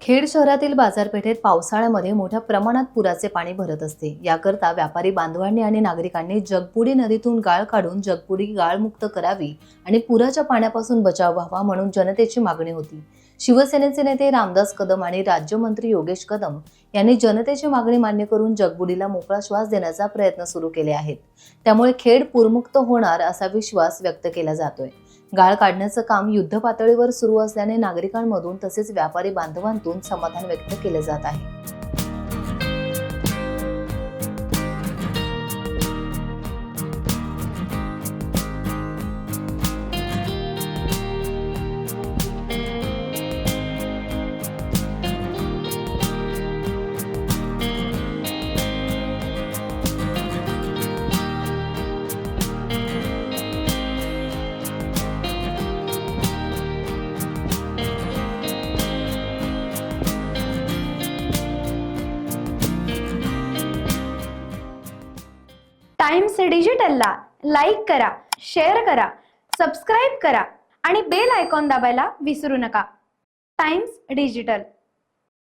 खेड शहरातील बाजारपेठेत पावसाळ्यामध्ये मोठ्या प्रमाणात पुराचे पाणी भरत असते। याकरता व्यापारी बांधवांनी आणि नागरिकांनी जगबुडी नदीतून गाळ काढून जगबुडी गाळमुक्त करावी आणि पुराच्या पाण्यापासून बचाव व्हावा म्हणून जनतेची मागणी होती। शिवसेनेचे नेते रामदास कदम आणि राज्यमंत्री योगेश कदम यांनी जनतेची मागणी मान्य करून जगबुडीला मोकळा श्वास देण्याचा प्रयत्न सुरू केले आहेत। त्यामुळे खेड पूरमुक्त होणार असा विश्वास व्यक्त केला जातोय। गाळ काढण्याचं काम युद्धपातळीवर सुरू असल्याने नागरिकांमधून तसेच व्यापारी बांधवांतून समाधान व्यक्त केले जात आहे। टाइम्स डिजिटलला लाईक करा, शेअर करा, सबस्क्राईब करा आणि बेल आयकॉन दाबायला विसरू नका। Times digital.